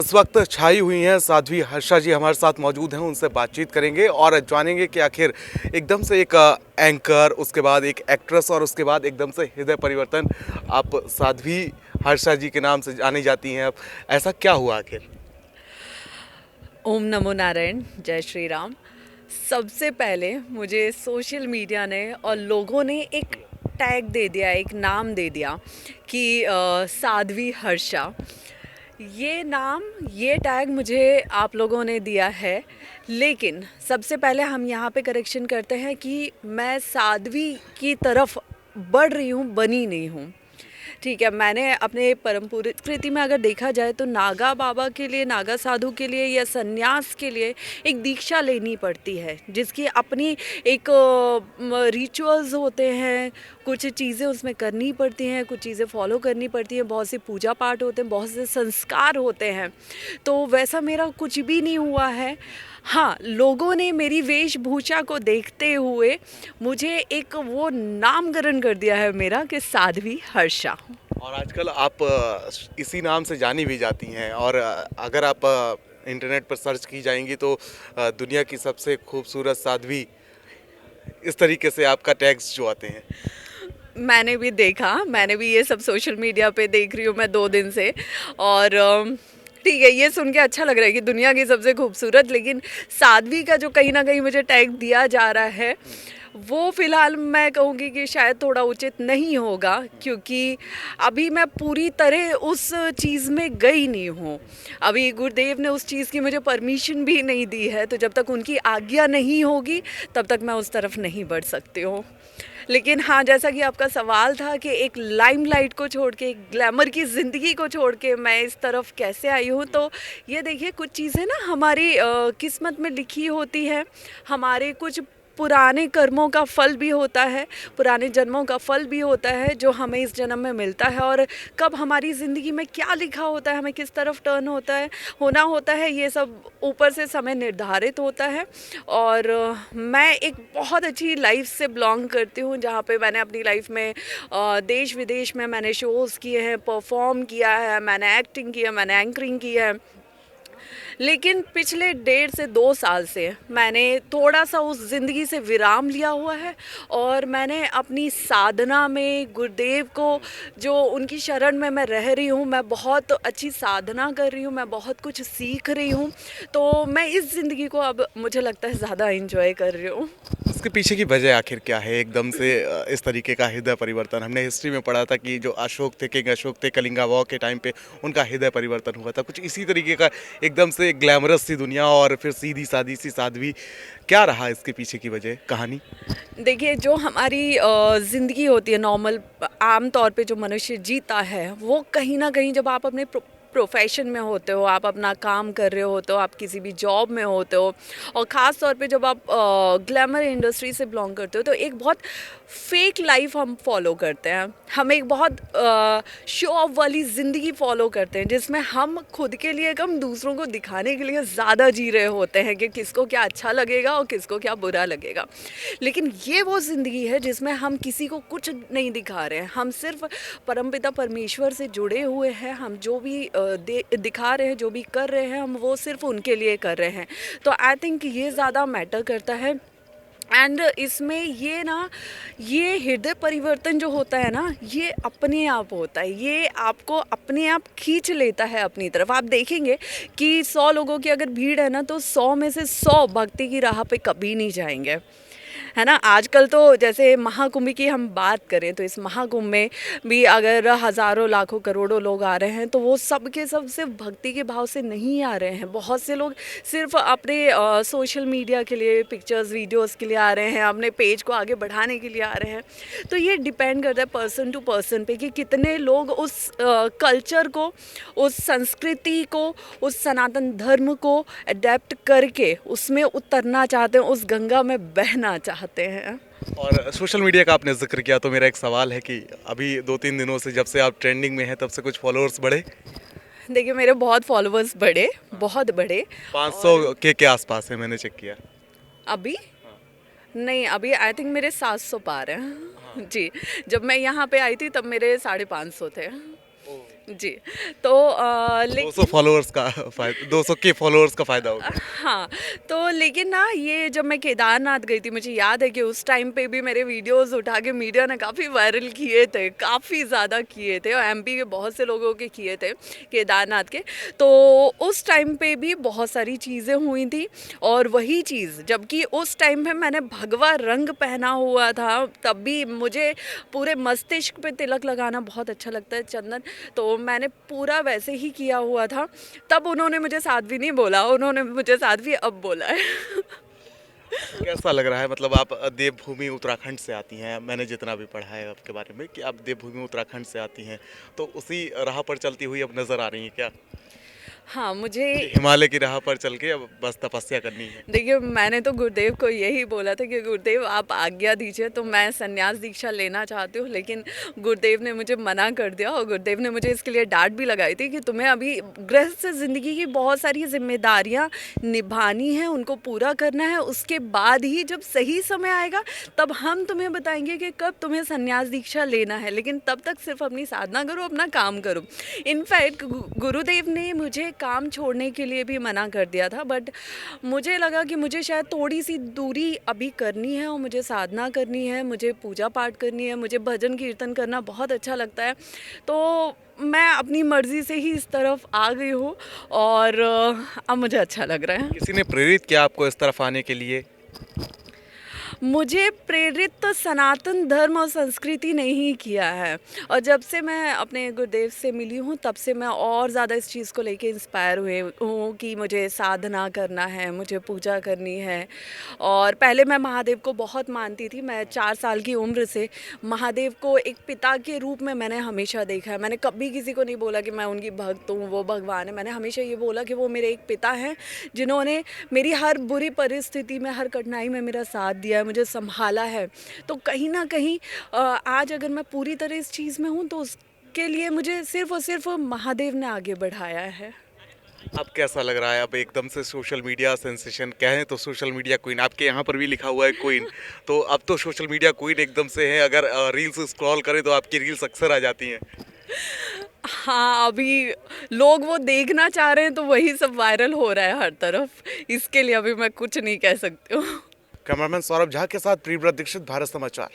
इस वक्त छाई हुई हैं साध्वी हर्षा जी हमारे साथ मौजूद हैं, उनसे बातचीत करेंगे और जानेंगे कि आखिर एकदम से एक एंकर, उसके बाद एक एक्ट्रेस और उसके बाद एकदम से हृदय परिवर्तन, आप साध्वी हर्षा जी के नाम से जानी जाती हैं। अब ऐसा क्या हुआ आखिर? ओम नमो नारायण, जय श्री राम। सबसे पहले मुझे सोशल मीडिया ने और लोगों ने एक टैग दे दिया, एक नाम दे दिया कि साध्वी हर्षा। ये नाम, ये टैग मुझे आप लोगों ने दिया है, लेकिन सबसे पहले हम यहाँ पे करेक्शन करते हैं कि मैं साध्वी की तरफ बढ़ रही हूँ, बनी नहीं हूँ। ठीक है, मैंने अपने परम प्रकृति में अगर देखा जाए तो नागा बाबा के लिए, नागा साधु के लिए या सन्यास के लिए एक दीक्षा लेनी पड़ती है, जिसकी अपनी एक रिचुअल्स होते हैं, कुछ चीज़ें उसमें करनी पड़ती हैं, कुछ चीज़ें फॉलो करनी पड़ती हैं, बहुत से पूजा पाठ होते हैं, बहुत से संस्कार होते हैं। तो वैसा मेरा कुछ भी नहीं हुआ है। हाँ, लोगों ने मेरी वेशभूषा को देखते हुए मुझे एक वो नामकरण कर दिया है मेरा कि साध्वी हर्षा। और आजकल आप इसी नाम से जानी भी जाती हैं और अगर आप इंटरनेट पर सर्च की जाएंगी तो दुनिया की सबसे खूबसूरत साध्वी, इस तरीके से आपका टैग्स जो आते हैं। मैंने भी देखा, मैंने भी ये सब सोशल मीडिया पे देख रही हूँ मैं 2 दिन से। और ठीक है, ये सुन के अच्छा लग रहा है कि दुनिया की सबसे खूबसूरत, लेकिन साध्वी का जो कहीं ना कहीं मुझे टैग दिया जा रहा है वो फ़िलहाल मैं कहूँगी कि शायद थोड़ा उचित नहीं होगा, क्योंकि अभी मैं पूरी तरह उस चीज़ में गई नहीं हूँ। अभी गुरुदेव ने उस चीज़ की मुझे परमिशन भी नहीं दी है, तो जब तक उनकी आज्ञा नहीं होगी तब तक मैं उस तरफ नहीं बढ़ सकती हूँ। लेकिन हाँ, जैसा कि आपका सवाल था कि एक लाइमलाइट को छोड़ के, एक ग्लैमर की ज़िंदगी को छोड़ के मैं इस तरफ कैसे आई हूँ, तो ये देखिए, कुछ चीज़ें ना हमारी किस्मत में लिखी होती है। हमारे कुछ पुराने कर्मों का फल भी होता है, पुराने जन्मों का फल भी होता है जो हमें इस जन्म में मिलता है। और कब हमारी ज़िंदगी में क्या लिखा होता है, हमें किस तरफ टर्न होता है, होना होता है, ये सब ऊपर से समय निर्धारित होता है। और मैं एक बहुत अच्छी लाइफ से बिलोंग करती हूँ, जहाँ पे मैंने अपनी लाइफ में देश विदेश में मैंने शोज़ किए हैं, परफॉर्म किया है, मैंने एक्टिंग की है, मैंने एंकरिंग की है। लेकिन पिछले 1.5 से 2 साल से मैंने थोड़ा सा उस ज़िंदगी से विराम लिया हुआ है, और मैंने अपनी साधना में गुरुदेव को, जो उनकी शरण में मैं रह रही हूँ, मैं बहुत अच्छी साधना कर रही हूँ, मैं बहुत कुछ सीख रही हूँ। तो मैं इस ज़िंदगी को अब मुझे लगता है ज़्यादा इंजॉय कर रही हूँ। इसके पीछे की वजह आखिर क्या है एकदम से इस तरीके का हृदय परिवर्तन? हमने हिस्ट्री में पढ़ा था कि जो अशोक थे, किंग अशोक थे, कलिंगा वॉर के टाइम पे उनका हृदय परिवर्तन हुआ था। कुछ इसी तरीके का एकदम से ग्लैमरस सी दुनिया और फिर सीधी सादी सी साध्वी, क्या रहा इसके पीछे की वजह, कहानी? देखिए, जो हमारी ज़िंदगी होती है नॉर्मल, आम तौर पे जो मनुष्य जीता है, वो कहीं ना कहीं जब आप अपने प्रोफेशन में होते हो, आप अपना काम कर रहे होते हो, आप किसी भी जॉब में होते हो, और ख़ास तौर पे जब आप ग्लैमर इंडस्ट्री से बिलोंग करते हो, तो एक बहुत फेक लाइफ हम फॉलो करते हैं। हम एक बहुत शो ऑफ वाली ज़िंदगी फॉलो करते हैं, जिसमें हम खुद के लिए कम, दूसरों को दिखाने के लिए ज़्यादा जी रहे होते हैं कि किसको क्या अच्छा लगेगा और किसको क्या बुरा लगेगा। लेकिन ये वो ज़िंदगी है जिसमें हम किसी को कुछ नहीं दिखा रहे हैं, हम सिर्फ परमपिता परमेश्वर से जुड़े हुए हैं। हम जो भी दिखा रहे हैं, जो भी कर रहे हैं, हम वो सिर्फ उनके लिए कर रहे हैं। तो आई थिंक ये ज़्यादा मैटर करता है। एंड इसमें ये ना, ये हृदय परिवर्तन जो होता है ना, ये अपने आप होता है, ये आपको अपने आप खींच लेता है अपनी तरफ। आप देखेंगे कि 100 लोगों की अगर भीड़ है ना, तो 100 में से 100 भक्ति की राह पे कभी नहीं जाएंगे, है ना। आजकल तो जैसे महाकुंभ की हम बात करें, तो इस महाकुंभ में भी अगर हज़ारों लाखों करोड़ों लोग आ रहे हैं, तो वो सब के सब सिर्फ भक्ति के भाव से नहीं आ रहे हैं। बहुत से लोग सिर्फ अपने सोशल मीडिया के लिए, पिक्चर्स वीडियोस के लिए आ रहे हैं, अपने पेज को आगे बढ़ाने के लिए आ रहे हैं। तो ये डिपेंड करता है पर्सन टू पर्सन पे कि कितने लोग उस कल्चर को, उस संस्कृति को, उस सनातन धर्म को अडेप्ट करके उसमें उतरना चाहते हैं, उस गंगा में बहना चाहते हैं। और सोशल मीडिया का आपने जिक्र किया तो मेरा एक सवाल है कि अभी 2-3 दिनों से जब से आप ट्रेंडिंग में हैं तब से कुछ फॉलोअर्स बढ़े? देखिए, मेरे बहुत फॉलोअर्स बढ़े, बहुत बढ़े। 500 के आसपास है, मैंने चेक किया। अभी नहीं, अभी आई थिंक मेरे 700 पार हैं। जी, जब मैं यहाँ पे आई थी तब मेरे 550 थे। जी। तो 200 फॉलोअर्स का फायदा, 200 के फॉलोअर्स का फायदा होगा। हाँ, तो लेकिन ना ये जब मैं केदारनाथ गई थी, मुझे याद है कि उस टाइम पे भी मेरे वीडियोस उठा के मीडिया ने काफ़ी वायरल किए थे, काफ़ी ज़्यादा किए थे और एमपी के बहुत से लोगों के किए थे केदारनाथ के। तो उस टाइम पे भी बहुत सारी चीज़ें हुई थी और वही चीज़ जबकि उस टाइम पे मैंने भगवा रंग पहना हुआ था, तब भी मुझे पूरे मस्तिष्क पे तिलक लगाना बहुत अच्छा लगता है, चंदन। तो मैंने पूरा वैसे ही किया हुआ था। तब उन्होंने मुझे साध्वी नहीं बोला, उन्होंने मुझे साध्वी अब बोला है। कैसा लग रहा है, मतलब आप देवभूमि उत्तराखंड से आती हैं, मैंने जितना भी पढ़ा है आपके बारे में कि आप देवभूमि उत्तराखंड से आती हैं, तो उसी राह पर चलती हुई अब नज़र आ रही हैं क्या, हाँ, मुझे कि हिमालय की राह पर चल के अब बस तपस्या करनी है? देखिए, मैंने तो गुरुदेव को यही बोला था कि गुरुदेव आप आज्ञा दीजिए तो मैं संन्यास दीक्षा लेना चाहती हूँ, लेकिन गुरुदेव ने मुझे मना कर दिया और गुरुदेव ने मुझे इसके लिए डाँट भी लगाई थी कि तुम्हें अभी गृहस्थ ज़िंदगी की बहुत सारी ज़िम्मेदारियाँ निभानी है, उनको पूरा करना है, उसके बाद ही जब सही समय आएगा तब हम तुम्हें बताएंगे कि कब तुम्हें संन्यास दीक्षा लेना है, लेकिन तब तक सिर्फ अपनी साधना करो, अपना काम करो। इनफैक्ट गुरुदेव ने मुझे काम छोड़ने के लिए भी मना कर दिया था, बट मुझे लगा कि मुझे शायद थोड़ी सी दूरी अभी करनी है और मुझे साधना करनी है, मुझे पूजा पाठ करनी है, मुझे भजन कीर्तन करना बहुत अच्छा लगता है। तो मैं अपनी मर्ज़ी से ही इस तरफ आ गई हूँ और अब मुझे अच्छा लग रहा है। किसी ने प्रेरित किया आपको इस तरफ आने के लिए? मुझे प्रेरित तो सनातन धर्म और संस्कृति ने ही किया है और जब से मैं अपने गुरुदेव से मिली हूँ तब से मैं और ज़्यादा इस चीज़ को लेके इंस्पायर हुए हूँ कि मुझे साधना करना है, मुझे पूजा करनी है। और पहले मैं महादेव को बहुत मानती थी, मैं 4 साल की उम्र से महादेव को एक पिता के रूप में मैंने हमेशा देखा है। मैंने कभी किसी को नहीं बोला कि मैं उनकी भक्त हूँ, वो भगवान है। मैंने हमेशा ये बोला कि वो मेरे एक पिता हैं जिन्होंने मेरी हर बुरी परिस्थिति में, हर कठिनाई में मेरा साथ दिया है, मुझे संभाला है। तो कहीं न कहीं आज अगर मैं पूरी तरह इस चीज़ में हूँ तो उसके लिए मुझे सिर्फ़ और सिर्फ़ महादेव ने आगे बढ़ाया है। अब कैसा लग रहा है, अब एकदम से सोशल मीडिया सेंसेशन कहें तो सोशल मीडिया क्वीन, आपके यहाँ पर भी लिखा हुआ है क्वीन, तो अब तो सोशल मीडिया क्वीन एकदम से है, अगर रील्स स्क्रॉल करें तो आपकी रील्स अक्सर आ जाती हैं। हाँ, अभी लोग वो देखना चाह रहे हैं तो वही सब वायरल हो रहा है हर तरफ। इसके लिए अभी मैं कुछ नहीं कह सकती हूँ। कैमरामैन सौरभ झा के साथ प्रियव्रत दीक्षित, भारत समाचार।